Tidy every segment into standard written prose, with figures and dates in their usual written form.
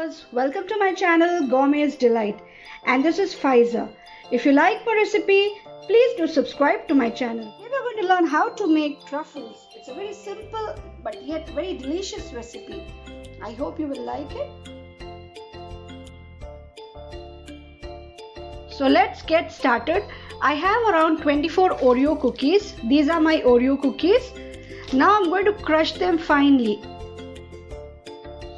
viewers, welcome to my channel Gourmet's Delight, and this is Faiza. If you like my recipe, please do subscribe to my channel. Today we are going to learn how to make truffles. It's a very simple but yet very delicious recipe. I hope you will like it. So let's get started. I have around 24 Oreo cookies. These are my Oreo cookies. Now I'm going to crush them finely.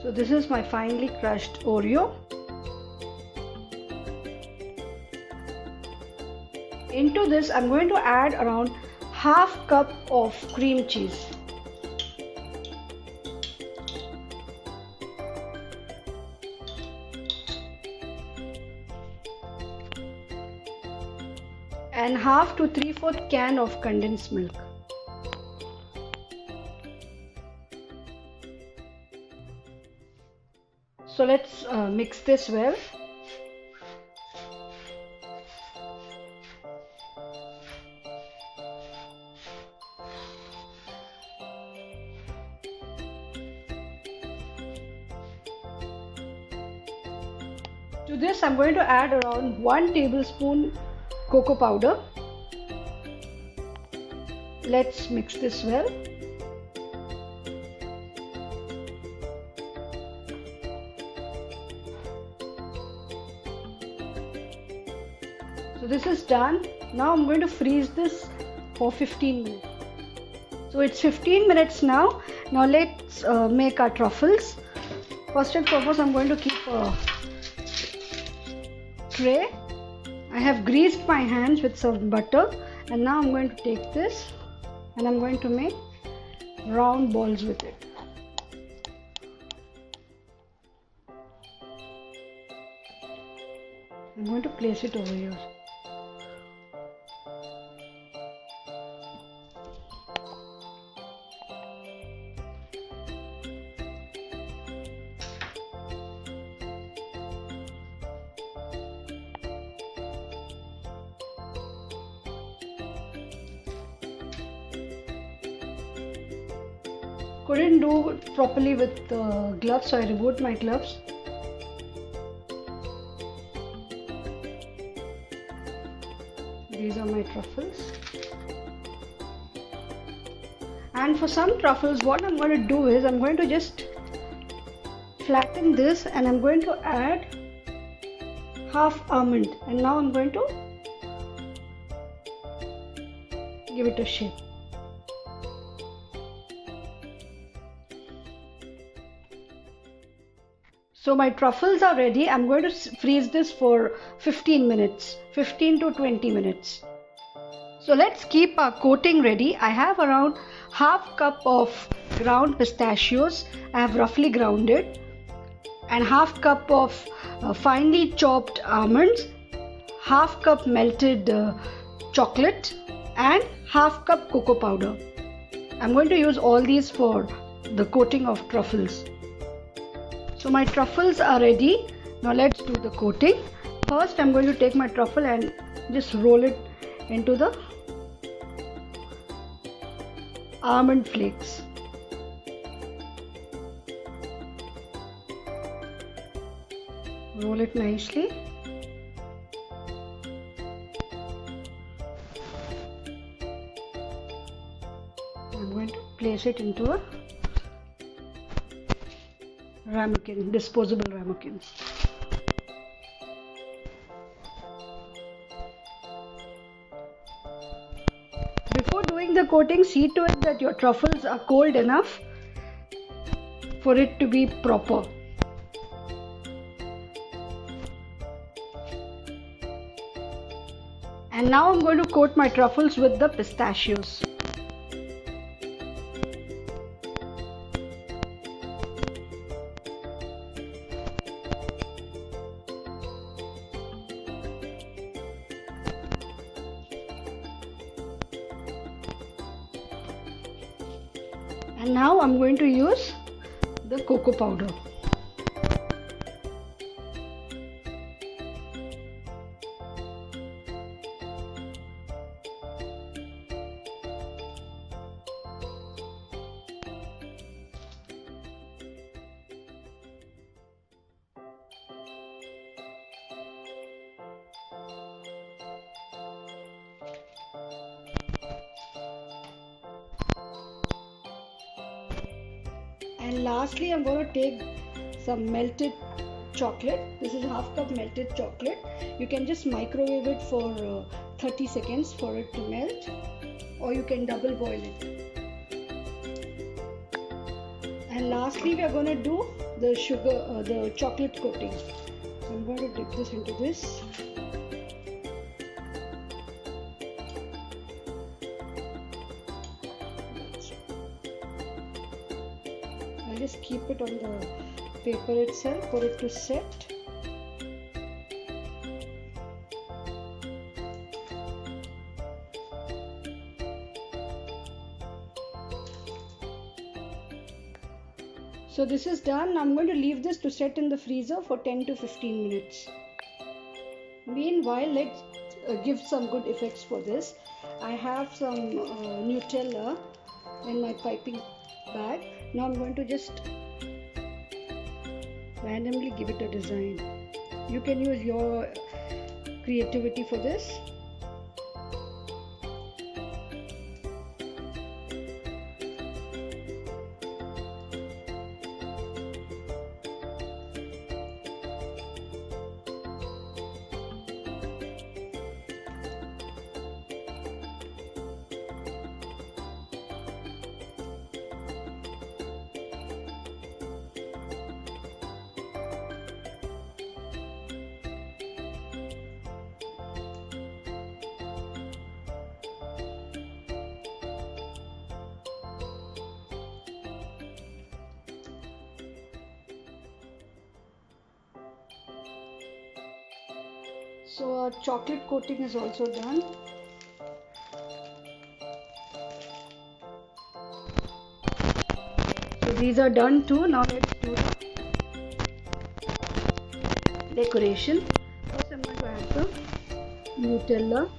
So this is my finely crushed Oreo. Into this I'm going to add around half cup of cream cheese. And half to 3/4 can of condensed milk. So let's mix this well. To this I'm going to add around 1 tablespoon cocoa powder. Let's mix this well. So this is done. Now I'm going to freeze this for 15 minutes. So it's 15 minutes now. Now let's make our truffles. First and foremost, I'm going to keep a tray. I have greased my hands with some butter, and now I'm going to take this and I'm going to make round balls with it. I'm going to place it over here. Couldn't do it properly with gloves, so I removed my gloves. These are my truffles. And for some truffles, what I'm going to do is I'm going to just flatten this and I'm going to add half almond, and now I'm going to give it a shape. So my truffles are ready. I'm going to freeze this for 15 minutes, 15 to 20 minutes. So let's keep our coating ready. I have around half cup of ground pistachios. I have roughly grounded, and half cup of finely chopped almonds, half cup melted chocolate, and half cup cocoa powder. I'm going to use all these for the coating of truffles. So my truffles are ready. Now let's do the coating. First I'm going to take my truffle and just roll it into the almond flakes. Roll it nicely. I'm going to place it into a ramekin, disposable ramekin. Before doing the coating, see to it that your truffles are cold enough for it to be proper. And now I'm going to coat my truffles with the pistachios. And now I'm going to use the cocoa powder. And lastly, I'm going to take some melted chocolate. This is half cup melted chocolate. You can just microwave it for 30 seconds for it to melt, or you can double boil it. And lastly, we are going to do the the chocolate coating. I'm going to dip this into this. I'll just keep it on the paper itself for it to set. So this is done. I'm going to leave this to set in the freezer for 10 to 15 minutes. Meanwhile, let's give some good effects for this. I have some Nutella in my piping bag. Now I'm going to just randomly give it a design. You can use your creativity for this. So our chocolate coating is also done. So these are done too. Now let's do the decoration. First I'm going to add the Nutella.